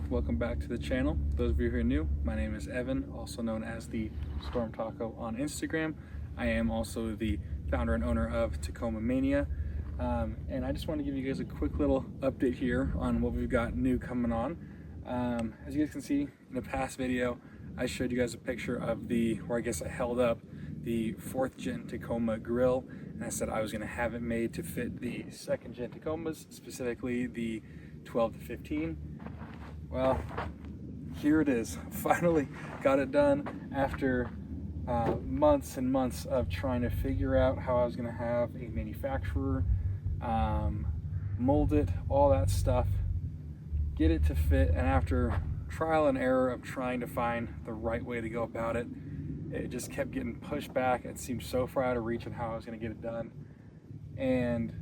welcome back to the channel. Those of you who are new, my name is Evan, also known as the Storm Taco on Instagram. I am also the founder and owner of TacomaMania, and I just want to give you guys a quick little update here on what we've got new coming on. As you guys can see in the past video, I showed you guys a picture of I held up the 4th gen Tacoma grill, and I said I was going to have it made to fit the 2nd gen Tacomas, specifically the 12 to 15. Well, here it is. Finally got it done after months and months of trying to figure out how I was going to have a manufacturer mold it, all that stuff, get it to fit, and after trial and error of trying to find the right way to go about it, it just kept getting pushed back. It seemed so far out of reach on how I was going to get it done. And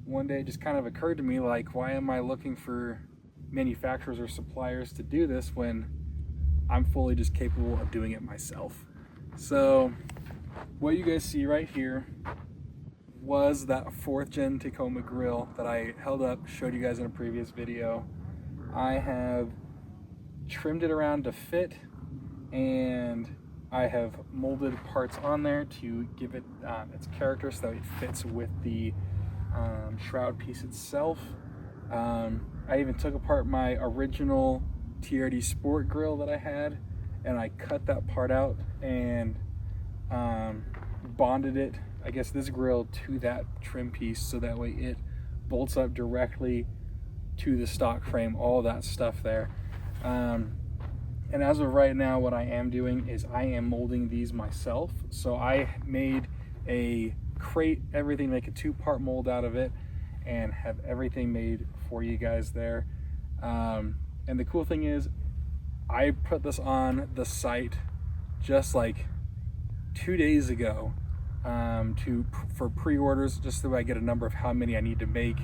one day it just kind of occurred to me, like, why am I looking for manufacturers or suppliers to do this when I'm fully just capable of doing it myself? So what you guys see right here was that 4th gen Tacoma grill that I held up, showed you guys in a previous video. I have trimmed it around to fit, and I have molded parts on there to give it its character so that it fits with the shroud piece itself. I even took apart my original TRD Sport grill that I had, and I cut that part out and bonded it, I guess this grill, to that trim piece so that way it bolts up directly to the stock frame, all that stuff there. And as of right now, what I am doing is I am molding these myself. So I made a crate, everything, make a 2-part mold out of it, and have everything made for you guys there. And the cool thing is, I put this on the site just like 2 days ago for pre-orders, just so I get a number of how many I need to make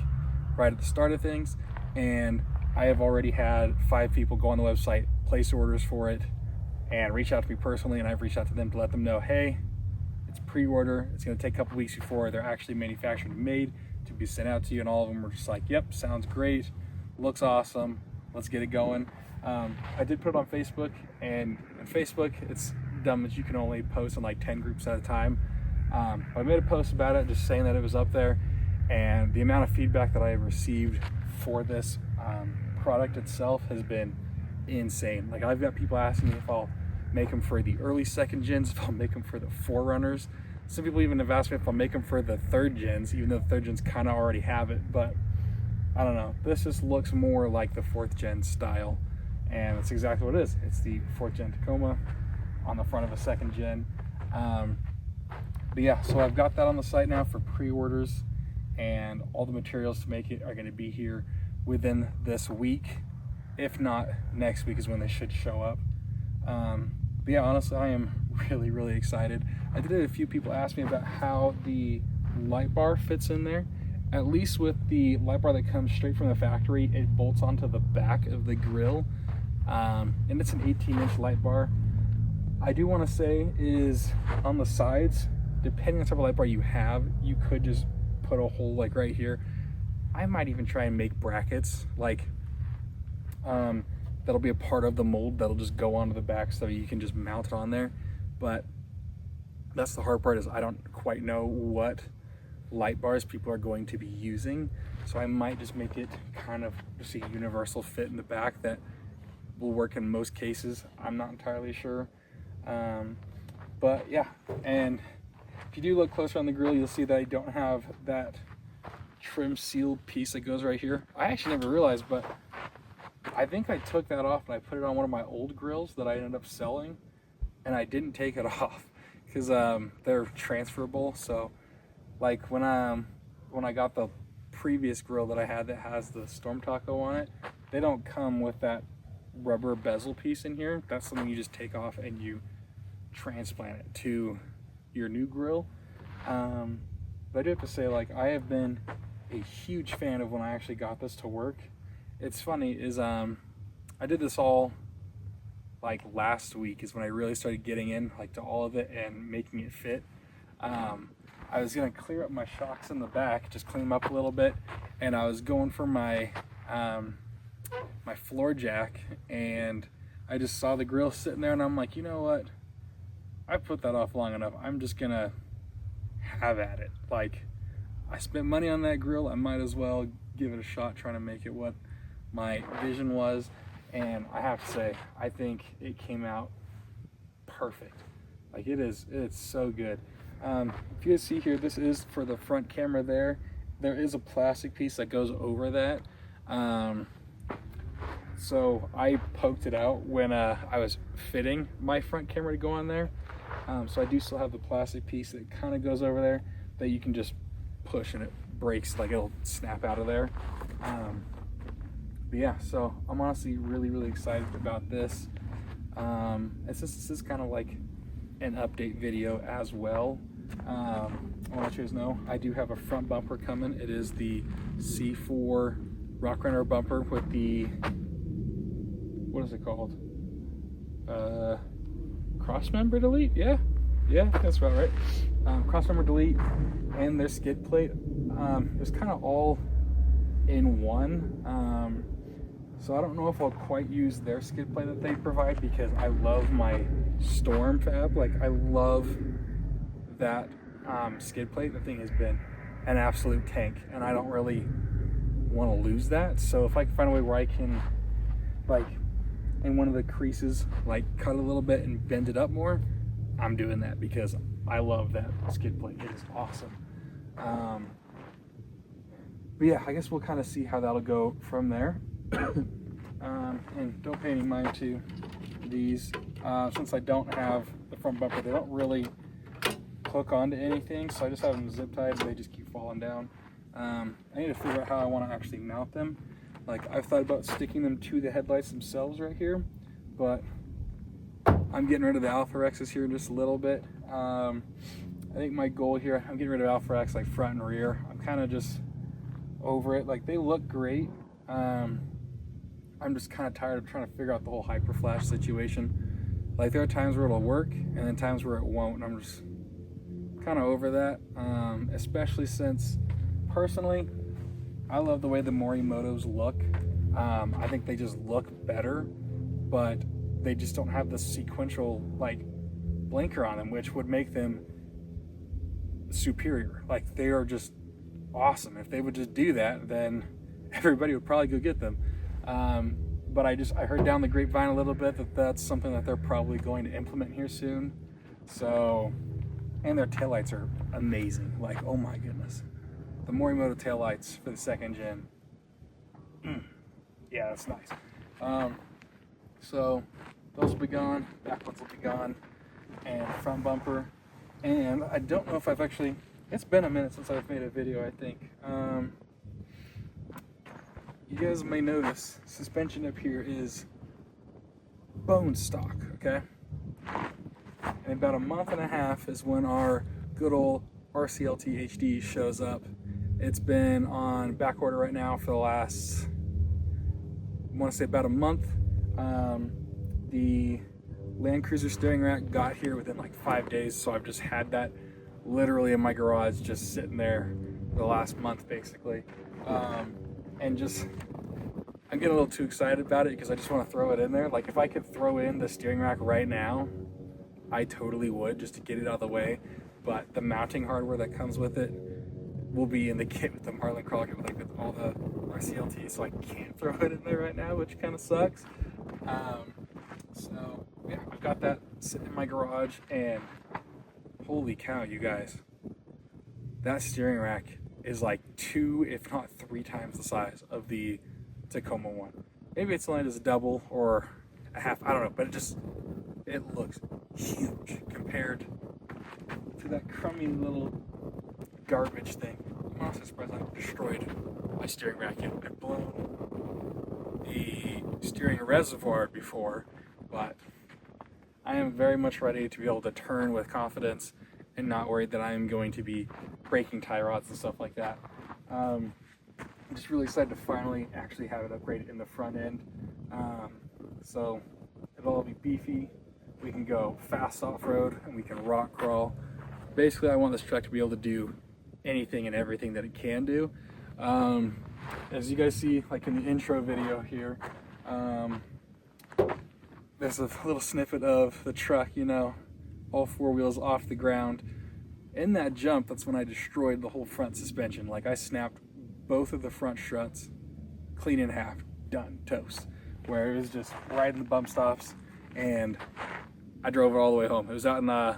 right at the start of things. And I have already had 5 people go on the website, place orders for it, and reach out to me personally, and I've reached out to them to let them know, hey, it's pre-order, it's going to take a couple weeks before they're actually manufactured and made to be sent out to you. And all of them were just like, yep, sounds great, looks awesome, let's get it going. I did put it on Facebook, and on Facebook it's dumb that you can only post in like 10 groups at a time. I made a post about it, just saying that it was up there, and the amount of feedback that I have received for this product itself has been insane. Like, I've got people asking me if I'll make them for the early 2nd gens, if I'll make them for the forerunners. Some people even have asked me if I'll make them for the 3rd gens, even though the 3rd gens kind of already have it. But I don't know, this just looks more like the 4th gen style, and it's exactly what it is. It's the 4th gen Tacoma on the front of a 2nd gen. But yeah, so I've got that on the site now for pre-orders, and all the materials to make it are going to be here within this week. If not, next week is when they should show up. But yeah, honestly, I am really excited. I did have a few people ask me about how the light bar fits in there. At least with the light bar that comes straight from the factory, it bolts onto the back of the grill, and it's an 18-inch light bar. I do want to say is on the sides, depending on the type of light bar you have, you could just put a hole like right here. I might even try and make brackets, like that'll be a part of the mold that'll just go onto the back so you can just mount it on there. But that's the hard part, is I don't quite know what light bars people are going to be using, so I might just make it kind of just a universal fit in the back that will work in most cases. I'm not entirely sure, but yeah. And if you do look closer on the grill, you'll see that I don't have that trim seal piece that goes right here. I actually never realized, but I think I took that off and I put it on one of my old grills that I ended up selling, and I didn't take it off because they're transferable. So like when I got the previous grill that I had that has the Storm Taco on it, they don't come with that rubber bezel piece in here. That's something you just take off and you transplant it to your new grill. But I do have to say, like, I have been a huge fan of when I actually got this to work. It's funny is I did this all like last week is when I really started getting in like to all of it and making it fit. I was gonna clear up my shocks in the back, just clean them up a little bit, and I was going for my my floor jack, and I just saw the grill sitting there, and I'm like, you know what? I put that off long enough. I'm just gonna have at it. Like, I spent money on that grill, I might as well give it a shot, trying to make it what my vision was. And I have to say, I think it came out perfect. Like, it's so good. If you guys see here, this is for the front camera there. There is a plastic piece that goes over that. So I poked it out when I was fitting my front camera to go on there. So I do still have the plastic piece that kind of goes over there that you can just push and it breaks, like it'll snap out of there. But yeah, so I'm honestly really excited about this. And since this is kind of like an update video as well, I want to let you guys know I do have a front bumper coming. It is the C4 Rockford bumper with the, what is it called? Cross member delete? Yeah, that's about right. Cross member delete and their skid plate. It's kind of all in one. So I don't know if I'll quite use their skid plate that they provide, because I love my Storm fab. Like, I love that skid plate. The thing has been an absolute tank, and I don't really want to lose that. So if I can find a way where I can, like, in one of the creases, like cut a little bit and bend it up more, I'm doing that, because I love that skid plate. It is awesome. But yeah, I guess we'll kind of see how that'll go from there. And don't pay any mind to these. Since I don't have the front bumper, they don't really hook onto anything, so I just have them zip tied, so they just keep falling down. I need to figure out how I want to actually mount them. Like, I've thought about sticking them to the headlights themselves right here, but I'm getting rid of the AlphaRexes here in just a little bit. I think my goal here, I'm getting rid of AlphaRex like front and rear. I'm kind of just over it. Like, they look great. I'm just kind of tired of trying to figure out the whole hyper flash situation. Like, there are times where it'll work and then times where it won't, and I'm just kind of over that. Especially since, personally, I love the way the Morimotos look. I think they just look better, but they just don't have the sequential, like, blinker on them, which would make them superior. Like, they are just awesome. If they would just do that, then everybody would probably go get them. But I heard down the grapevine a little bit that that's something that they're probably going to implement here soon. So, and their taillights are amazing. Like, oh my goodness. The Morimoto taillights for the 2nd gen. Yeah, that's nice. So those will be gone, backlets will be gone, and front bumper. And I don't know if I've actually, it's been a minute since I've made a video, I think. You guys may notice suspension up here is bone stock, okay? In about a month and a half is when our good old RCLT HD shows up. It's been on back order right now for the last, I want to say about a month. The Land Cruiser steering rack got here within like 5 days, so I've just had that literally in my garage, just sitting there for the last month basically. And just, I'm getting a little too excited about it because I just want to throw it in there. Like, if I could throw in the steering rack right now, I totally would, just to get it out of the way. But the mounting hardware that comes with it will be in the kit with the Marlin Crawl kit, like with all the RCLT, so I can't throw it in there right now, which kind of sucks. So yeah, I've got that sitting in my garage, and holy cow, you guys, that steering rack is like 2, if not 3 times the size of the Tacoma one. Maybe it's only as a double or a half, I don't know, but it looks huge compared to that crummy little garbage thing. I'm also surprised I destroyed my steering rack yet. I've blown the steering reservoir before, but I am very much ready to be able to turn with confidence and not worried that I am going to be breaking tie rods and stuff like that. I'm just really excited to finally actually have it upgraded in the front end. So it'll all be beefy. We can go fast off-road and we can rock crawl. Basically, I want this truck to be able to do anything and everything that it can do. as you guys see, like in the intro video here, there's a little snippet of the truck, you know, all four wheels off the ground. In that jump, that's when I destroyed the whole front suspension. Like, I snapped both of the front struts clean in half, done, toast. Where it was just riding the bump stops, and I drove it all the way home. It was out in the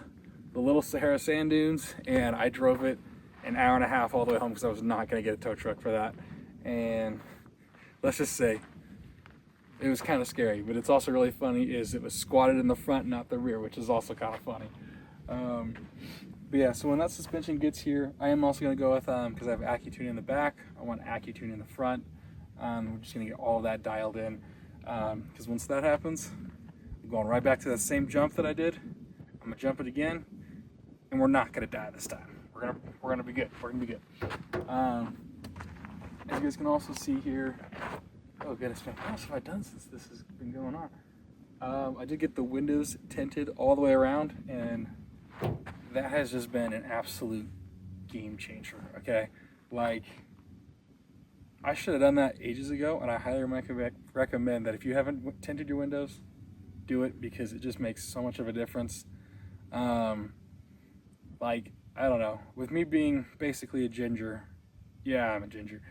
little Sahara sand dunes, and I drove it an hour and a half all the way home because I was not going to get a tow truck for that. And let's just say it was kind of scary, but it's also really funny is it was squatted in the front, not the rear, which is also kind of funny. But yeah, so when that suspension gets here, I am also going to go with, because I have AccuTune in the back, I want AccuTune in the front. We're just going to get all of that dialed in, because once that happens, I'm going right back to that same jump that I did. I'm going to jump it again, and we're not going to die this time. We're gonna be good. We're gonna be good. As you guys can also see here, oh goodness, man, what else have I done since this has been going on? I did get the windows tinted all the way around, and that has just been an absolute game changer. Okay, like, I should have done that ages ago, and I highly recommend that if you haven't tinted your windows, do it, because it just makes so much of a difference. Like, I don't know, with me being basically a ginger, yeah, I'm a ginger,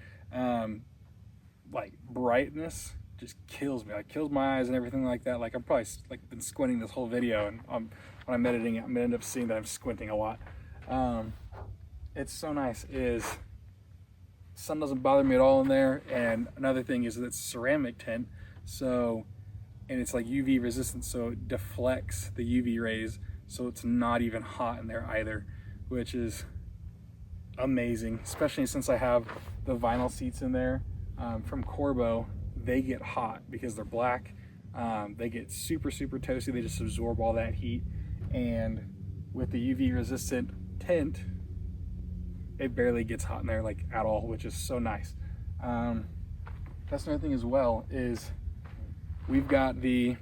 like, brightness just kills me, like, kills my eyes and everything like that. Like, I'm probably, like, been squinting this whole video, and when I'm editing it, I'm gonna end up seeing that I'm squinting a lot. It's so nice is sun doesn't bother me at all in there, and another thing is that it's ceramic tint, so, and it's like UV resistant, so it deflects the UV rays, so it's not even hot in there either, which is amazing, especially since I have the vinyl seats in there from Corbeau. They get hot because they're black. They get super toasty. They just absorb all that heat, and with the UV resistant tint, it barely gets hot in there, like, at all, which is so nice. That's another thing as well, is we've got the,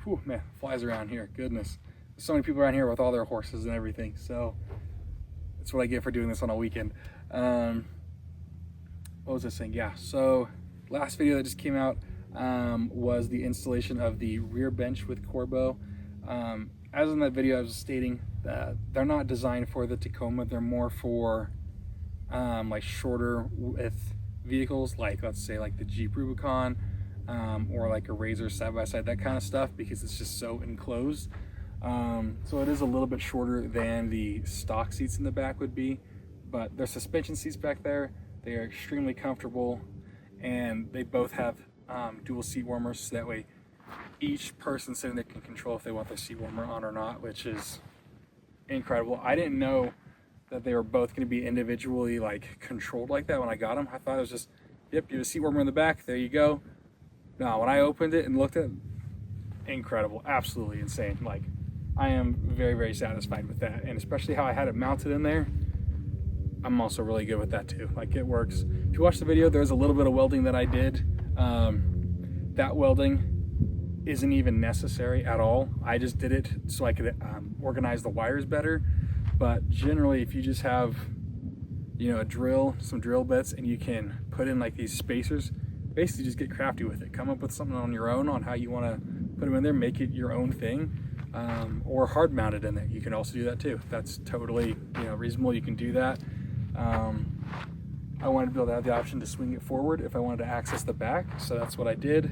whew, man, flies around here, goodness. There's so many people around here with all their horses and everything, so that's what I get for doing this on a weekend. What was I saying? Yeah, so last video that just came out was the installation of the rear bench with Corbeau. As in that video I was stating, they're not designed for the Tacoma, they're more for like shorter width vehicles, like, let's say, like the Jeep Rubicon, or like a Razor side-by-side, that kind of stuff, because it's just so enclosed. So it is a little bit shorter than the stock seats in the back would be, but their suspension seats back there, they are extremely comfortable, and they both have dual seat warmers, so that way each person sitting there can control if they want their seat warmer on or not, which is incredible. I didn't know that they were both going to be individually, like, controlled like that when I got them. I thought it was just, yep, you have a seat warmer in the back, there you go. No, when I opened it and looked at it, incredible, absolutely insane. Like, I am very satisfied with that, and especially how I had it mounted in there, I'm also really good with that too. Like, it works. If you watch the video, there's a little bit of welding that I did. That welding isn't even necessary at all. I just did it so I could organize the wires better. But generally, if you just have, you know, a drill, some drill bits, and you can put in like these spacers, basically just get crafty with it. Come up with something on your own on how you want to put them in there, make it your own thing. Or hard mounted in there, you can also do that too. That's totally, you know, reasonable. You can do that. I wanted to be able to have the option to swing it forward if I wanted to access the back, so that's what I did.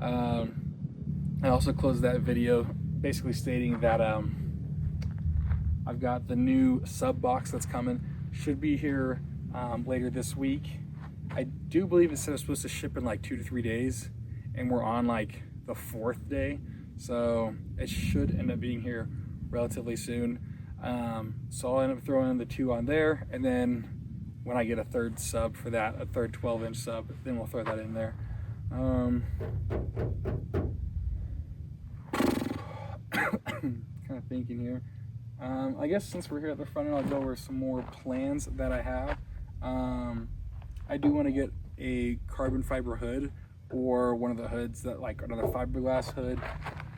I also closed that video basically stating that I've got the new sub box that's coming. Should be here later this week. I do believe it said it's supposed to ship in like 2 to 3 days, and we're on like the 4th day. So it should end up being here relatively soon. So I'll end up throwing the 2 on there, and then when I get a third sub for that, a third 12-inch sub, then we'll throw that in there. Kind of thinking here. I guess since we're here at the front end, I'll go over some more plans that I have. I do want to get a carbon fiber hood, or one of the hoods that, like another fiberglass hood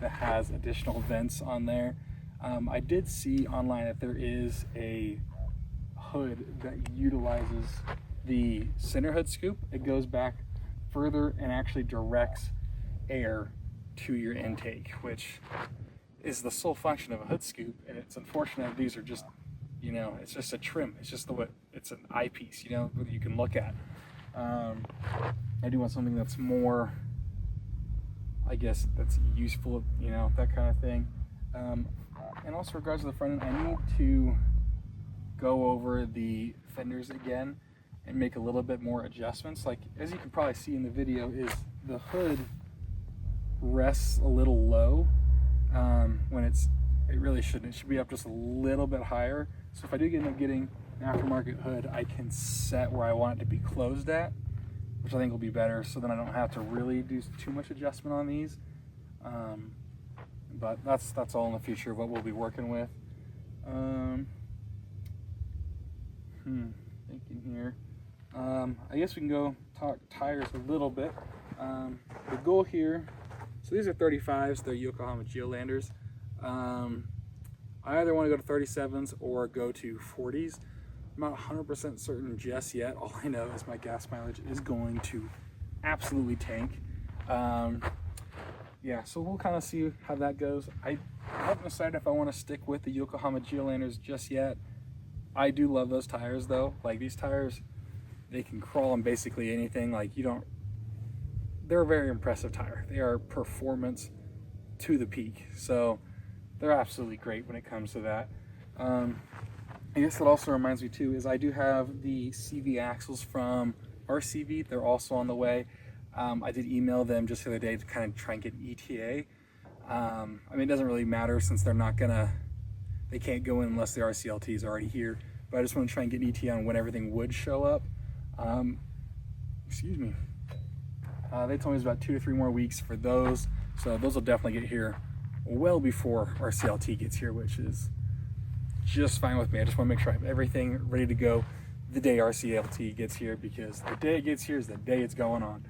that has additional vents on there. I did see online that there is a hood that utilizes the center hood scoop, it goes back further and actually directs air to your intake, which is the sole function of a hood scoop. And it's unfortunate these are just, you know, it's just a trim. It's just it's an eyepiece, you know, that you can look at. I do want something that's more, I guess, that's useful, you know, that kind of thing. And also regards to the front end, I need to go over the fenders again and make a little bit more adjustments. Like, as you can probably see in the video, is the hood rests a little low when it really shouldn't. It should be up just a little bit higher. So if I do end up getting an aftermarket hood, I can set where I want it to be closed at, which I think will be better, so then I don't have to really do too much adjustment on these. But that's all in the future of what we'll be working with. Thinking here. I guess we can go talk tires a little bit. The goal here, so these are 35s, they're Yokohama Geolanders. I either want to go to 37s or go to 40s. I'm not 100% certain just yet. All I know is my gas mileage is going to absolutely tank. Yeah, so we'll kind of see how that goes. I haven't decided if I want to stick with the Yokohama Geolanders just yet. I do love those tires though. Like, these tires, they can crawl on basically anything. Like, they're a very impressive tire. They are performance to the peak. So they're absolutely great when it comes to that. I guess it also reminds me too is I do have the CV axles from RCV. They're also on the way. I did email them just the other day to kind of try and get ETA. I mean, it doesn't really matter since they can't go in unless the RCLT is already here. But I just want to try and get an ETA on when everything would show up. Excuse me. They told me it's about 2 to 3 more weeks for those. So those will definitely get here well before RCLT gets here, which is just fine with me. I just want to make sure I have everything ready to go the day RCLT gets here, because the day it gets here is the day it's going on.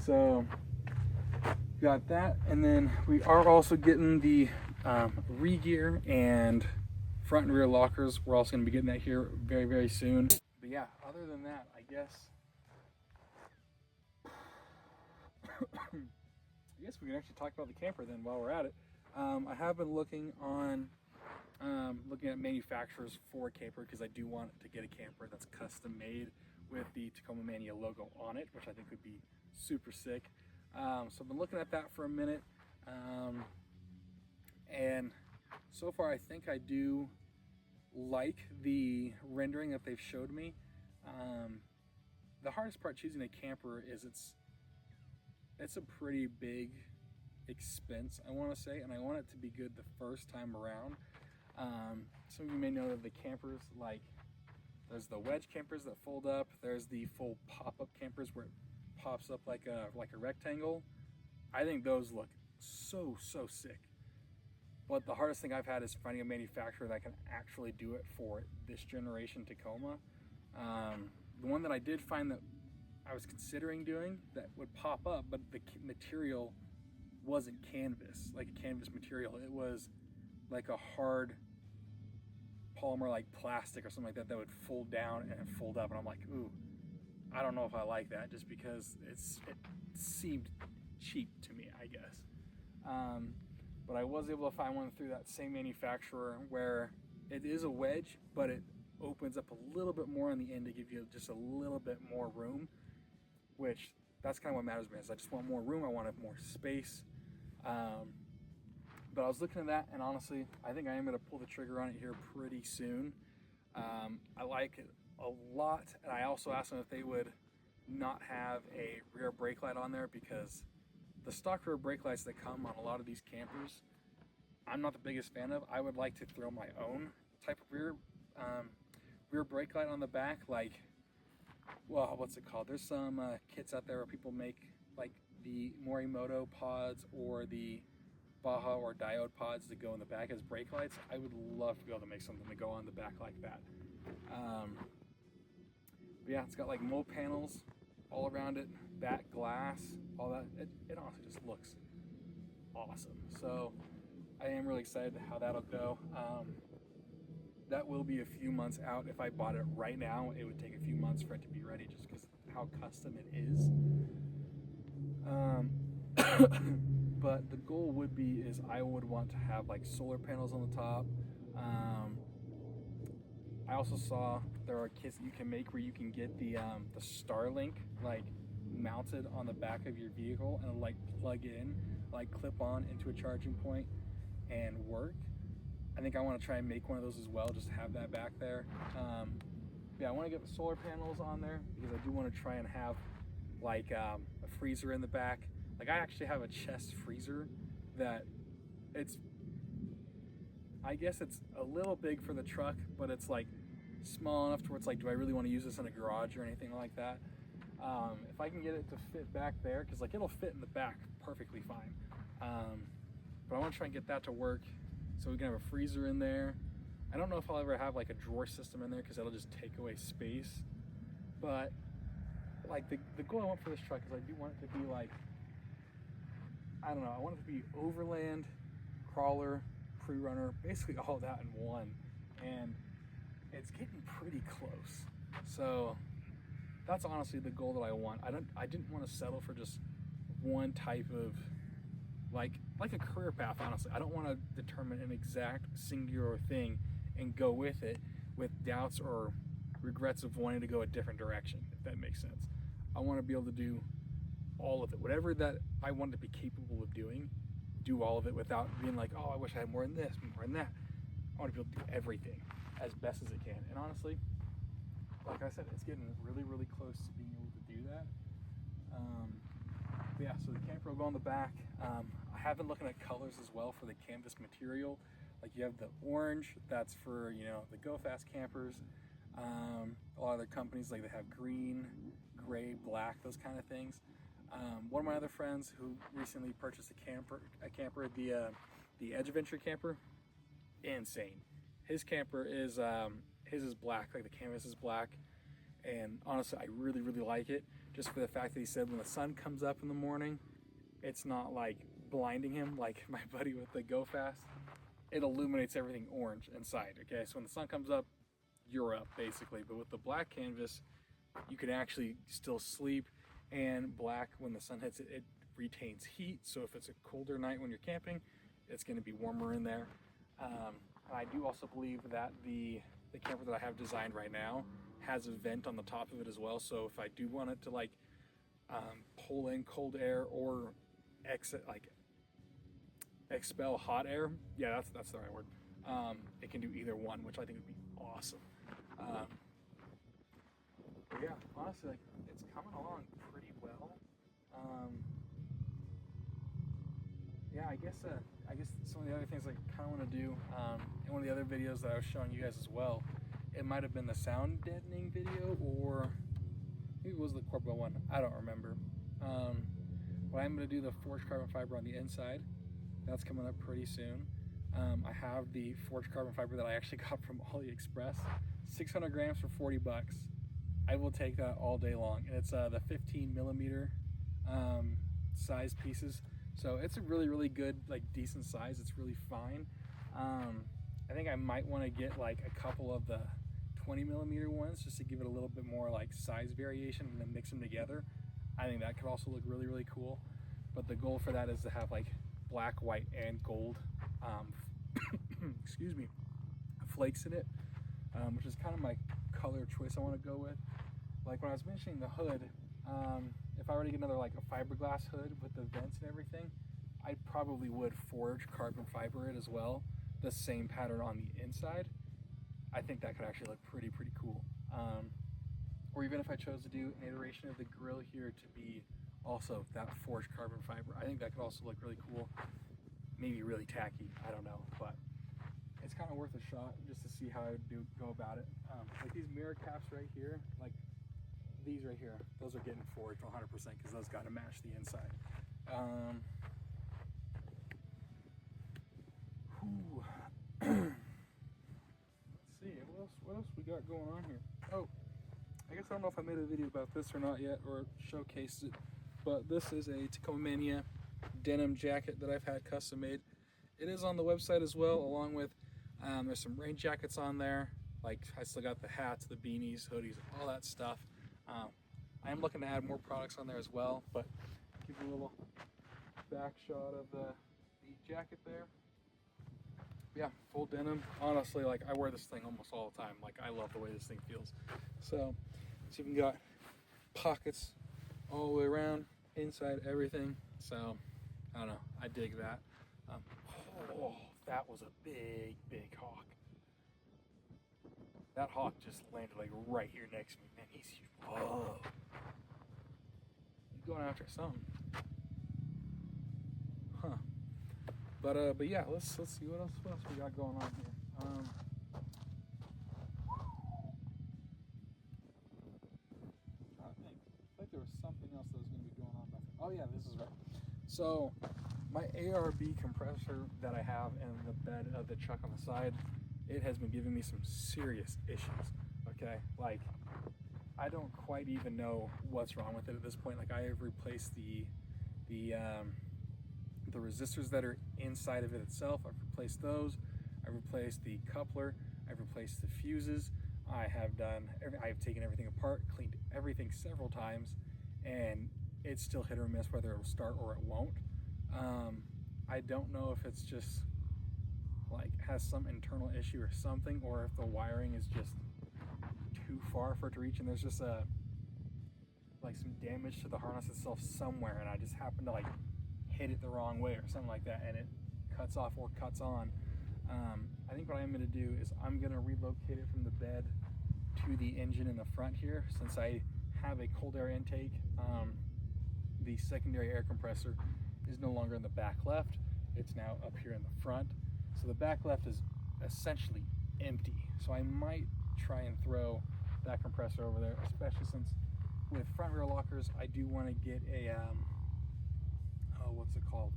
So got that, and then we are also getting the re-gear and front and rear lockers. We're also going to be getting that here very, very soon. But yeah, other than that, I guess we can actually talk about the camper then while we're at it. I have been looking at manufacturers for a camper, because I do want to get a camper that's custom made with the TacomaMania logo on it, which I think would be super sick. So I've been looking at that for a minute, and so far I think I do like the rendering that they've showed me. The hardest part choosing a camper is it's a pretty big expense, I want to say, and I want it to be good the first time around. Some of you may know that the campers, like, there's the wedge campers that fold up, there's the full pop-up campers where it pops up like a rectangle. I think those look so sick. But the hardest thing I've had is finding a manufacturer that can actually do it for this generation Tacoma. The one that I did find that I was considering doing that would pop up, but the material wasn't canvas, like a canvas material. It was like a hard polymer, like plastic or something like that, that would fold down and fold up. And I'm like, ooh, I don't know if I like that, just because it seemed cheap to me, I guess. But I was able to find one through that same manufacturer where it is a wedge, but it opens up a little bit more on the end to give you just a little bit more room, which that's kind of what matters to me. Is I just want more room, I want more space. But I was looking at that, and honestly, I think I am going to pull the trigger on it here pretty soon. I like it a lot, and I also asked them if they would not have a rear brake light on there, because the stock rear brake lights that come on a lot of these campers, I'm not the biggest fan of. I would like to throw my own type of rear brake light on the back, like, well, what's it called? There's some kits out there where people make like the Morimoto pods or the Baja or Diode pods that go in the back as brake lights. I would love to be able to make something to go on the back like that. But yeah, it's got like mold panels all around it, back glass, all that. It honestly just looks awesome. So I am really excited how that'll go. that will be a few months out. If I bought it right now, it would take a few months for it to be ready, just because how custom it is. But the goal would be is I would want to have like solar panels on the top. I also saw there are kits that you can make where you can get the Starlink like mounted on the back of your vehicle and like plug in, like clip on into a charging point and work. I think I want to try and make one of those as well, just to have that back there. Yeah, I want to get the solar panels on there because I do want to try and have like a freezer in the back. Like I actually have a chest freezer that I guess it's a little big for the truck, but it's like small enough to where it's like, do I really want to use this in a garage or anything like that? If I can get it to fit back there, because like it'll fit in the back perfectly fine. But I want to try and get that to work so we can have a freezer in there. I don't know if I'll ever have like a drawer system in there because that'll just take away space. But like the goal I want for this truck is I do want it to be like, I don't know, I want it to be overland, crawler, pre-runner, basically all that in one. And it's getting pretty close. So that's honestly the goal that I want. I didn't want to settle for just one type of like a career path, honestly. I don't want to determine an exact singular thing and go with it with doubts or regrets of wanting to go a different direction, if that makes sense. I want to be able to do all of it. Whatever that I want to be capable of doing, do all of it without being like, oh, I wish I had more in this, more in that. I want to be able to do everything as best as it can. And honestly, like I said, it's getting really, really close to being able to do that. But yeah, so the camper will go on the back. I have been looking at colors as well for the canvas material. Like you have the orange, that's for, you know, the Go Fast campers. A lot of other companies, like they have green, gray, black, those kind of things. One of my other friends who recently purchased a camper, the Edge Adventure camper, insane. His camper is, his is black, like the canvas is black. And honestly, I really, really like it, just for the fact that he said when the sun comes up in the morning, it's not like blinding him like my buddy with the Go Fast. It illuminates everything orange inside, okay? So when the sun comes up, you're up, basically. But with the black canvas, you can actually still sleep, and black, when the sun hits it, it retains heat. So if it's a colder night when you're camping, it's gonna be warmer in there. And I do also believe that the camper that I have designed right now has a vent on the top of it as well. So if I do want it to like pull in cold air or expel hot air, yeah, that's the right word. It can do either one, which I think would be awesome. But yeah, honestly, like it's coming along pretty well. Yeah, I guess some of the other things I kind of want to do, in one of the other videos that I was showing you guys as well, it might have been the sound deadening video, or maybe it was the Corbeau one, I don't remember. But I'm going to do the forged carbon fiber on the inside. That's coming up pretty soon. I have the forged carbon fiber that I actually got from AliExpress, 600 grams for 40 bucks. I will take that all day long. And it's the 15 millimeter size pieces. So it's a really, really good, like decent size. It's really fine. I think I might want to get like a couple of the 20 millimeter ones just to give it a little bit more like size variation and then mix them together. I think that could also look really, really cool. But the goal for that is to have like black, white, and gold, excuse me, flakes in it, which is kind of my color choice I want to go with. Like when I was mentioning the hood, if I were to get another like a fiberglass hood with the vents and everything, I probably would forge carbon fiber it as well, the same pattern on the inside. I think that could actually look pretty cool. Or even if I chose to do an iteration of the grill here to be also that forged carbon fiber, I think that could also look really cool. Maybe really tacky, I don't know, but it's kind of worth a shot just to see how I would go about it. Like these mirror caps right here, like these right here, those are getting forged 100% because those got to match the inside. Let's see, what else we got going on here? Oh, I guess I don't know if I made a video about this or not yet, or showcased it, but this is a TacomaMania denim jacket that I've had custom made. It is on the website as well, along with There's some rain jackets on there. Like I still got the hats, the beanies, hoodies, all that stuff. I am looking to add more products on there as well, but give you a little back shot of the jacket there. Yeah, full denim. Honestly, like I wear this thing almost all the time. Like I love the way this thing feels. So it's even got pockets all the way around, inside everything. So I don't know, I dig that. Oh, that was a big hawk. That hawk just landed like right here next to me. Man, he's huge. Whoa. He's going after something. Huh. But yeah, let's see what else we got going on here. I think there was something else that was going to be going on back there. Oh yeah, this is right. So my ARB compressor that I have in the bed of the truck on the side, it has been giving me some serious issues. Okay, like I don't quite even know what's wrong with it at this point. Like I have replaced the resistors that are inside of it itself. I've replaced those. I've replaced the coupler. I've replaced the fuses. I've taken everything apart, cleaned everything several times, and it's still hit or miss whether it will start or it won't. I don't know if it's just like has some internal issue or something, or if the wiring is just too far for it to reach, and there's just like some damage to the harness itself somewhere, and I just happen to like hit it the wrong way or something like that, and it cuts off or cuts on. I think what I'm going to do is I'm going to relocate it from the bed to the engine in the front here. Since I have a cold air intake, the secondary air compressor is no longer in the back left. It's now up here in the front. So the back left is essentially empty. So I might try and throw that compressor over there, especially since with front rear lockers, I do want to get a what's it called?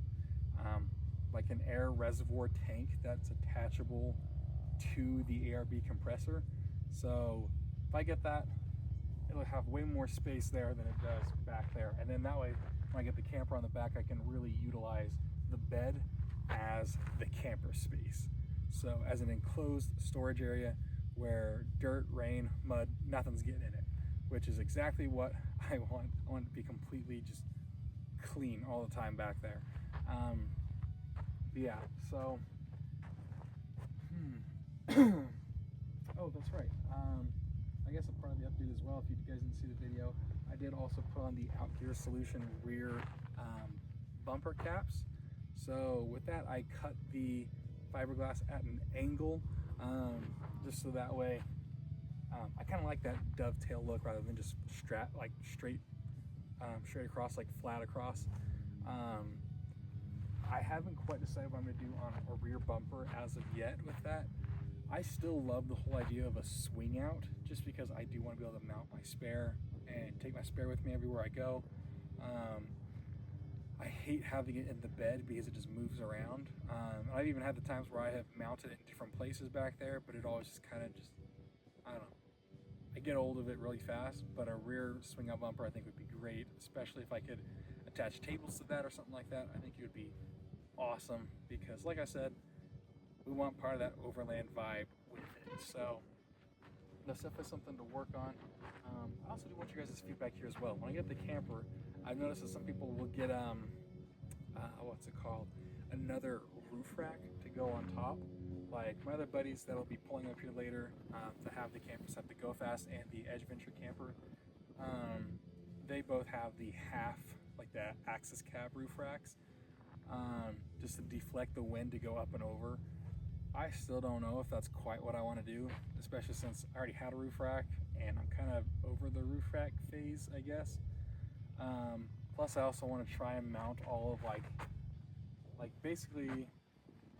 Like an air reservoir tank that's attachable to the ARB compressor. So if I get that, it'll have way more space there than it does back there. And then that way, when I get the camper on the back, I can really utilize the bed as the camper space. So as an enclosed storage area where dirt, rain, mud, nothing's getting in it, which is exactly what I want. I want it to be completely just clean all the time back there. Yeah, so oh, that's right. I guess a part of the update as well, if you guys didn't see the video, I did also put on the Outgear Solution rear bumper caps. So with that, I cut the fiberglass at an angle, just so that way I kind of like that dovetail look rather than just straight across, like flat across. I haven't quite decided what I'm going to do on a rear bumper as of yet with that. I still love the whole idea of a swing out, just because I do want to be able to mount my spare and take my spare with me everywhere I go. I hate having it in the bed because it just moves around. I've even had the times where I have mounted it in different places back there, but it always just kind of I don't know. I get old of it really fast, but a rear swing out bumper I think would be great, especially if I could attach tables to that or something like that. I think it would be awesome because, like I said, we want part of that overland vibe with it. So that's definitely something to work on. I also do want your guys' feedback here as well. When I get the camper, I've noticed that some people will get what's it called? Another roof rack to go on top. Like my other buddies that'll be pulling up here later to have the campers have the Go Fast and the Edge Venture camper. They both have the half, like the axis cab roof racks, just to deflect the wind to go up and over. I still don't know if that's quite what I want to do, especially since I already had a roof rack and I'm kind of over the roof rack phase, I guess. Plus I also want to try and mount all of like basically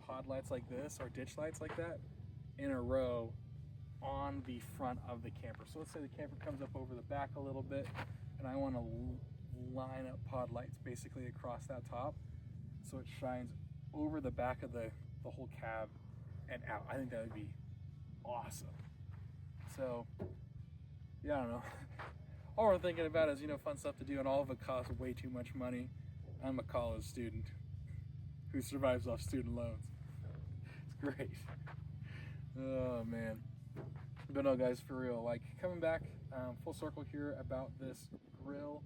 pod lights like this or ditch lights like that in a row on the front of the camper. So let's say the camper comes up over the back a little bit and I want to line up pod lights basically across that top so it shines over the back of the whole cab and out. I think that would be awesome. So yeah, I don't know. All we're thinking about is, fun stuff to do, and all of it costs way too much money. I'm a college student who survives off student loans. It's great. Oh man. But no guys, for real, like coming back full circle here about this grill.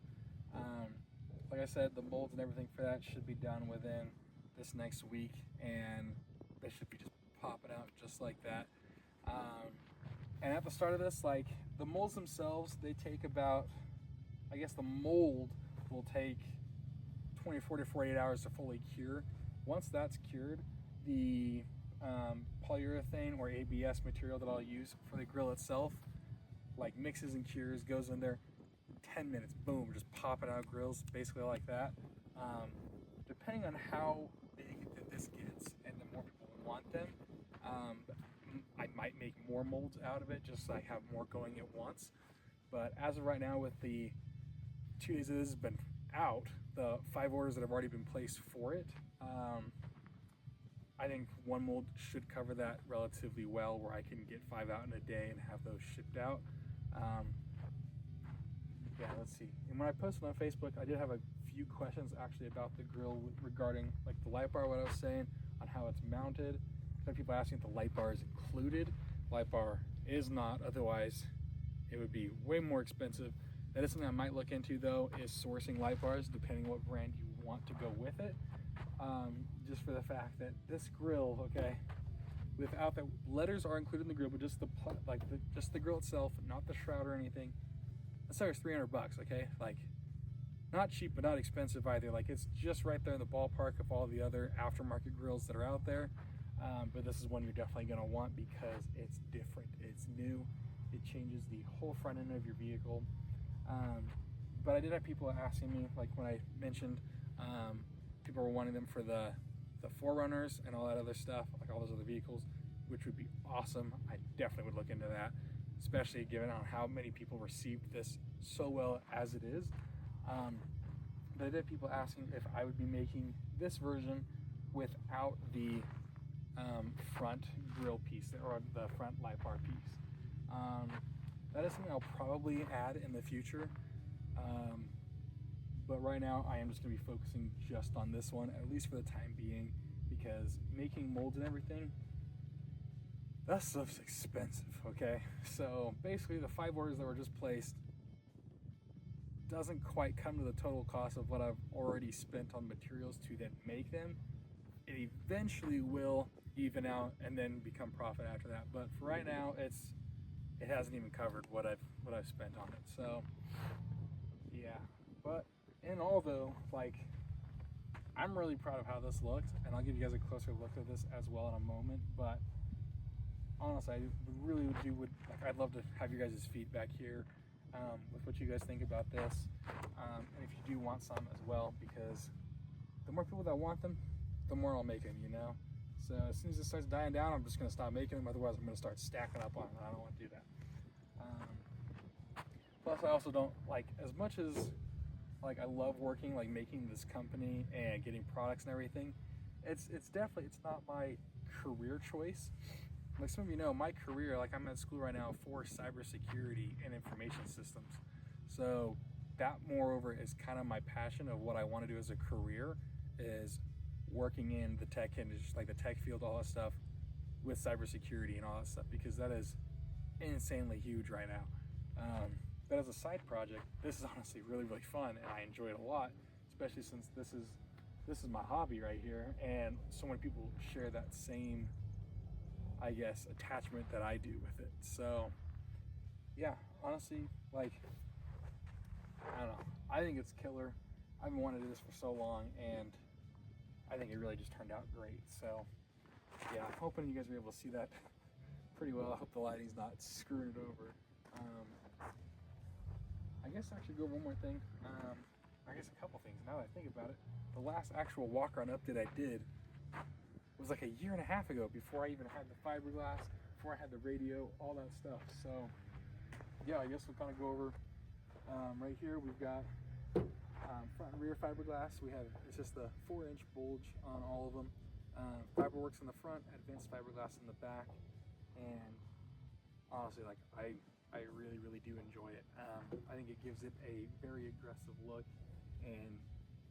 Like I said, the molds and everything for that should be done within this next week, and they should be just popping out just like that. And at the start of this, like the molds themselves, they take about, I guess the mold will take 24 to 48 hours to fully cure. Once that's cured, the polyurethane or ABS material that I'll use for the grill itself, like mixes and cures, goes in there, 10 minutes, boom, just popping out grills, basically like that. Depending on how big that this gets and the more people want them, I might make more molds out of it, just so I have more going at once. But as of right now, with the 2 days that this has been out, the 5 orders that have already been placed for it, I think one mold should cover that relatively well, where I can get 5 out in a day and have those shipped out. Yeah, let's see. And when I posted on Facebook, I did have a few questions actually about the grill regarding like the light bar, what I was saying on how it's mounted. Some people asking if the light bar is included. Light bar is not, otherwise it would be way more expensive. That is something I might look into though, is sourcing light bars depending what brand you want to go with it. Just for the fact that this grill, okay, without the letters are included in the grill, but just just the grill itself, not the shroud or anything. Let's say it's $300, okay? Like, not cheap, but not expensive either. Like, it's just right there in the ballpark of all the other aftermarket grills that are out there. But this is one you're definitely gonna want because it's different, it's new, it changes the whole front end of your vehicle. But I did have people asking me, like when I mentioned, people were wanting them for the Forerunners and all that other stuff, like all those other vehicles, which would be awesome. I definitely would look into that, especially given on how many people received this so well as it is. But I did have people asking if I would be making this version without the front grill piece or the front light bar piece. That is something I'll probably add in the future. But right now I am just going to be focusing just on this one, at least for the time being, because making molds and everything, that stuff's expensive, okay? So basically the 5 orders that were just placed doesn't quite come to the total cost of what I've already spent on materials to then make them. It eventually will even out and then become profit after that. But for right now, it hasn't even covered what I've spent on it. So yeah, but in all though, like, I'm really proud of how this looked, and I'll give you guys a closer look at this as well in a moment. But honestly, I really would like, I'd love to have you guys' feedback here with what you guys think about this, and if you do want some as well, because the more people that want them, the more I'll make them, you know. So as soon as it starts dying down, I'm just going to stop making them. Otherwise, I'm going to start stacking up on them. I don't want to do that. Plus, I also don't like, as much as like I love working, like making this company and getting products and everything, it's definitely, it's not my career choice. Like some of you know, my career, like I'm at school right now for cybersecurity and information systems. So that moreover is kind of my passion of what I want to do as a career, is working in the tech industry, like the tech field, all that stuff with cybersecurity and all that stuff, because that is insanely huge right now. But as a side project, this is honestly really, really fun, and I enjoy it a lot, especially since this is my hobby right here, and so many people share that same, I guess, attachment that I do with it. So yeah, honestly, like, I don't know, I think it's killer. I've been wanting to do this for so long, and I think it really just turned out great. So yeah, I'm hoping you guys are able to see that pretty well. I hope the lighting's not screwing it over. I guess I should go over one more thing. I guess a couple things now that I think about it. The last actual walk-around update I did was like a year and a half ago, before I even had the fiberglass, before I had the radio, all that stuff. So yeah, I guess we'll kind of go over, right here we've got front and rear fiberglass. We have, it's just the 4-inch bulge on all of them. FiberWerx in the front, AdvancedFiberglass in the back, and honestly, like, I really, really do enjoy it. I think it gives it a very aggressive look, and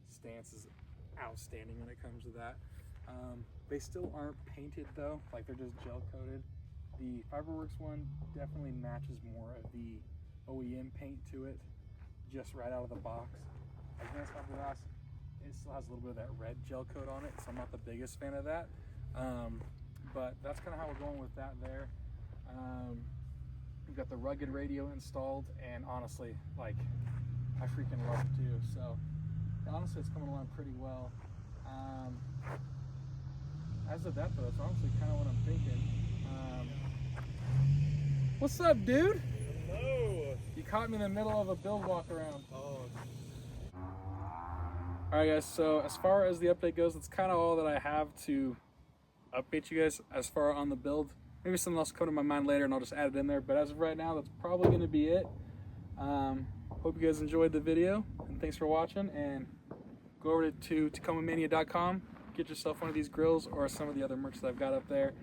stance is outstanding when it comes to that. They still aren't painted though, like they're just gel coated The FiberWerx one definitely matches more of the OEM paint to it, just right out of the box. AdvancedFiberglass, it still has a little bit of that red gel coat on it, so I'm not the biggest fan of that. But that's kind of how we're going with that there. We've got the rugged radio installed, and honestly, like, I freaking love it too. So honestly, it's coming along pretty well. As of that though, that's honestly kind of what I'm thinking. What's up, dude? Hello. You caught me in the middle of a build walk around. Oh. Alright guys, so as far as the update goes, that's kind of all that I have to update you guys as far on the build. Maybe something else will come to my mind later and I'll just add it in there, but as of right now, that's probably going to be it. Hope you guys enjoyed the video, and thanks for watching, and go over to TacomaMania.com, get yourself one of these grills or some of the other merch that I've got up there.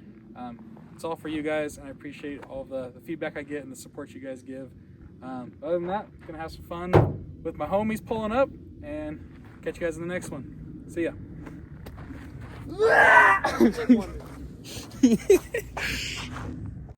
It's all for you guys, and I appreciate all the feedback I get and the support you guys give. Other than that, gonna have some fun with my homies pulling up, and catch you guys in the next one. See ya.